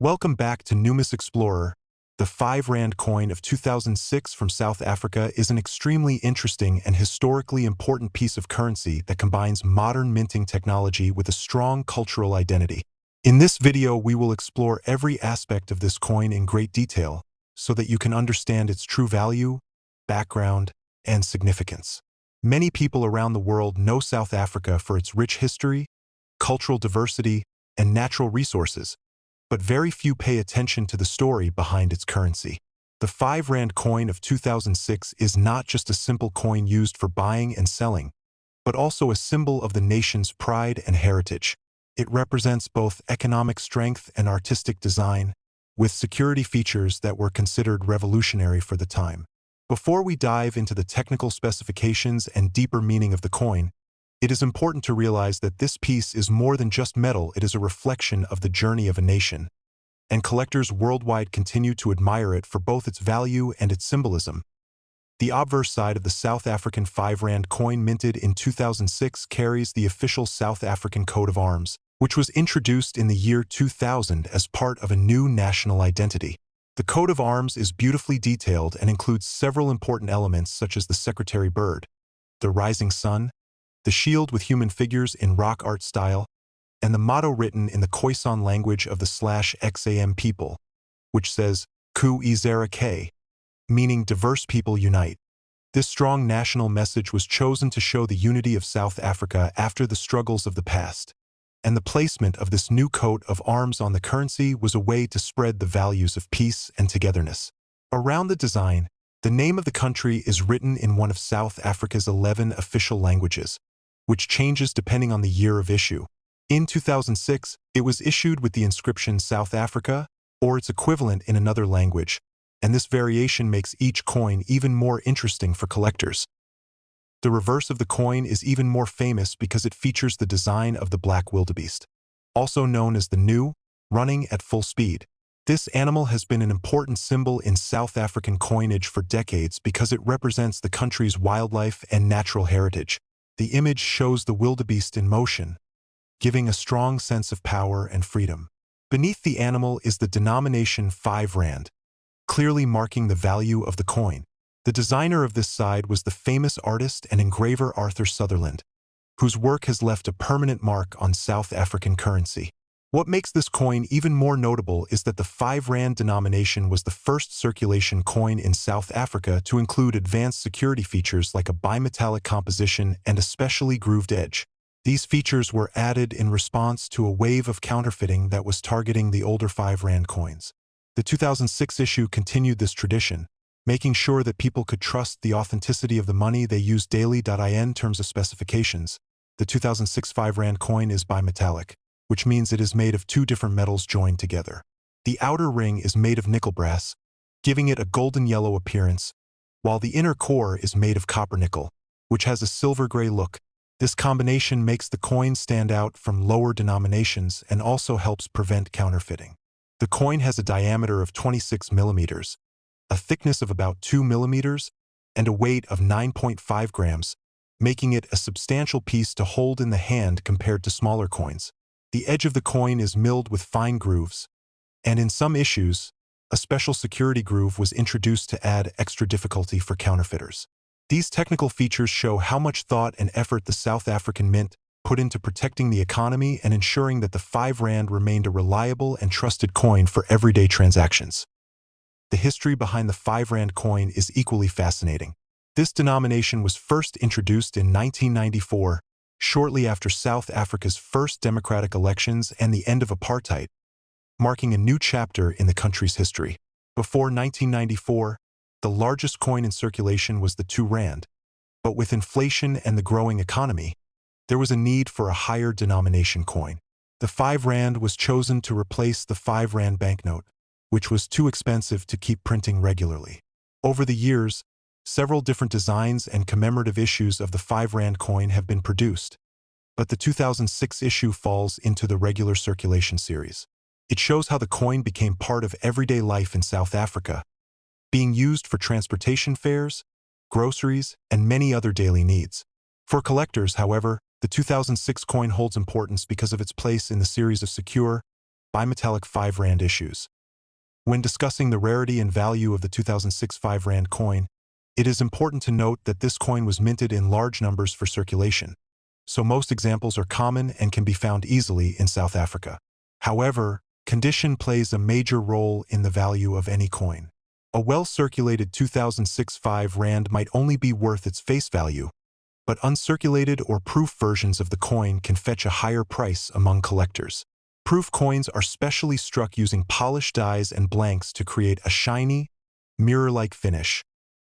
Welcome back to Numis Explorer. The 5 Rand coin of 2006 from South Africa is an extremely interesting and historically important piece of currency that combines modern minting technology with a strong cultural identity. In this video, we will explore every aspect of this coin in great detail so that you can understand its true value, background, and significance. Many people around the world know South Africa for its rich history, cultural diversity, and natural resources, but very few pay attention to the story behind its currency. The 5 Rand coin of 2006 is not just a simple coin used for buying and selling, but also a symbol of the nation's pride and heritage. It represents both economic strength and artistic design, with security features that were considered revolutionary for the time. Before we dive into the technical specifications and deeper meaning of the coin, it is important to realize that this piece is more than just metal. It is a reflection of the journey of a nation, and collectors worldwide continue to admire it for both its value and its symbolism. The obverse side of the South African 5 Rand coin minted in 2006 carries the official South African coat of arms, which was introduced in the year 2000 as part of a new national identity. The coat of arms is beautifully detailed and includes several important elements such as the secretary bird, the rising sun, the shield with human figures in rock art style, and the motto written in the Khoisan language of the /XAM people, which says Ku Izera K, meaning diverse people unite. This strong national message was chosen to show the unity of South Africa after the struggles of the past, and the placement of this new coat of arms on the currency was a way to spread the values of peace and togetherness. Around the design, the name of the country is written in one of South Africa's 11 official languages, which changes depending on the year of issue. In 2006, it was issued with the inscription South Africa, or its equivalent in another language, and this variation makes each coin even more interesting for collectors. The reverse of the coin is even more famous because it features the design of the black wildebeest, also known as the gnu, running at full speed. This animal has been an important symbol in South African coinage for decades because it represents the country's wildlife and natural heritage. The image shows the wildebeest in motion, giving a strong sense of power and freedom. Beneath the animal is the denomination 5 Rand, clearly marking the value of the coin. The designer of this side was the famous artist and engraver Arthur Sutherland, whose work has left a permanent mark on South African currency. What makes this coin even more notable is that the 5 Rand denomination was the first circulation coin in South Africa to include advanced security features like a bimetallic composition and a specially grooved edge. These features were added in response to a wave of counterfeiting that was targeting the older 5 Rand coins. The 2006 issue continued this tradition, making sure that people could trust the authenticity of the money they used daily. In terms of specifications, the 2006 5 Rand coin is bimetallic, which means it is made of 2 different metals joined together. The outer ring is made of nickel brass, giving it a golden yellow appearance, while the inner core is made of copper nickel, which has a silver-gray look. This combination makes the coin stand out from lower denominations and also helps prevent counterfeiting. The coin has a diameter of 26 millimeters, a thickness of about 2 millimeters, and a weight of 9.5 grams, making it a substantial piece to hold in the hand compared to smaller coins. The edge of the coin is milled with fine grooves, and in some issues, a special security groove was introduced to add extra difficulty for counterfeiters. These technical features show how much thought and effort the South African Mint put into protecting the economy and ensuring that the 5 Rand remained a reliable and trusted coin for everyday transactions. The history behind the 5 Rand coin is equally fascinating. This denomination was first introduced in 1994, shortly after South Africa's first democratic elections and the end of apartheid, marking a new chapter in the country's history. Before 1994, the largest coin in circulation was the 2 Rand, but with inflation and the growing economy, there was a need for a higher denomination coin. The 5 Rand was chosen to replace the 5 Rand banknote, which was too expensive to keep printing regularly. Over the years, several different designs and commemorative issues of the 5 Rand coin have been produced, but the 2006 issue falls into the regular circulation series. It shows how the coin became part of everyday life in South Africa, being used for transportation fares, groceries, and many other daily needs. For collectors, however, the 2006 coin holds importance because of its place in the series of secure, bimetallic 5 Rand issues. When discussing the rarity and value of the 2006 5 Rand coin, it is important to note that this coin was minted in large numbers for circulation, so most examples are common and can be found easily in South Africa. However, condition plays a major role in the value of any coin. A well-circulated 2006 5 Rand might only be worth its face value, but uncirculated or proof versions of the coin can fetch a higher price among collectors. Proof coins are specially struck using polished dies and blanks to create a shiny, mirror-like finish,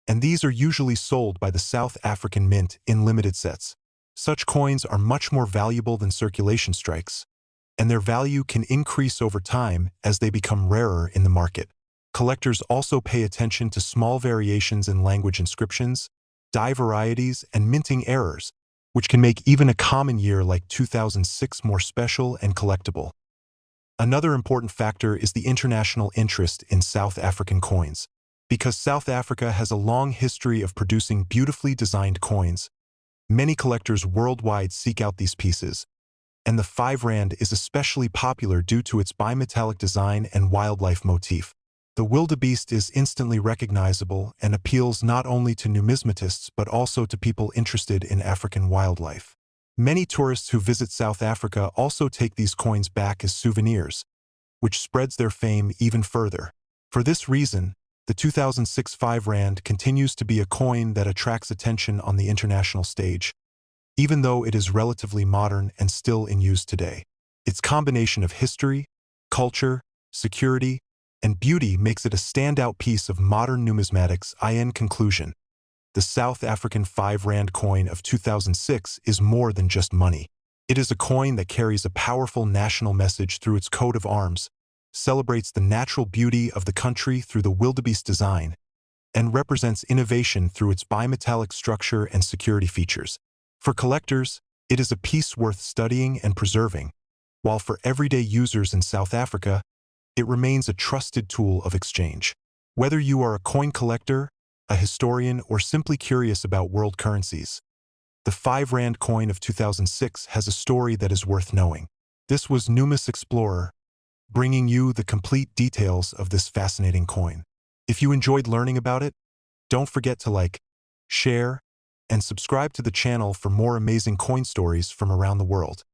and these are usually sold by the South African Mint in limited sets. Such coins are much more valuable than circulation strikes, and their value can increase over time as they become rarer in the market. Collectors also pay attention to small variations in language inscriptions, die varieties, and minting errors, which can make even a common year like 2006 more special and collectible. Another important factor is the international interest in South African coins. Because South Africa has a long history of producing beautifully designed coins, many collectors worldwide seek out these pieces, and the 5 Rand is especially popular due to its bimetallic design and wildlife motif. The wildebeest is instantly recognizable and appeals not only to numismatists but also to people interested in African wildlife. Many tourists who visit South Africa also take these coins back as souvenirs, which spreads their fame even further. For this reason, the 2006 5 Rand continues to be a coin that attracts attention on the international stage, even though it is relatively modern and still in use today. Its combination of history, culture, security, and beauty makes it a standout piece of modern numismatics. In conclusion, the South African 5 Rand coin of 2006 is more than just money. It is a coin that carries a powerful national message through its coat of arms, celebrates the natural beauty of the country through the wildebeest design, and represents innovation through its bimetallic structure and security features. For collectors, it is a piece worth studying and preserving, while for everyday users in South Africa, it remains a trusted tool of exchange. Whether you are a coin collector, a historian, or simply curious about world currencies, the 5 Rand coin of 2006 has a story that is worth knowing. This was Numis Explorer, bringing you the complete details of this fascinating coin. If you enjoyed learning about it, don't forget to like, share, and subscribe to the channel for more amazing coin stories from around the world.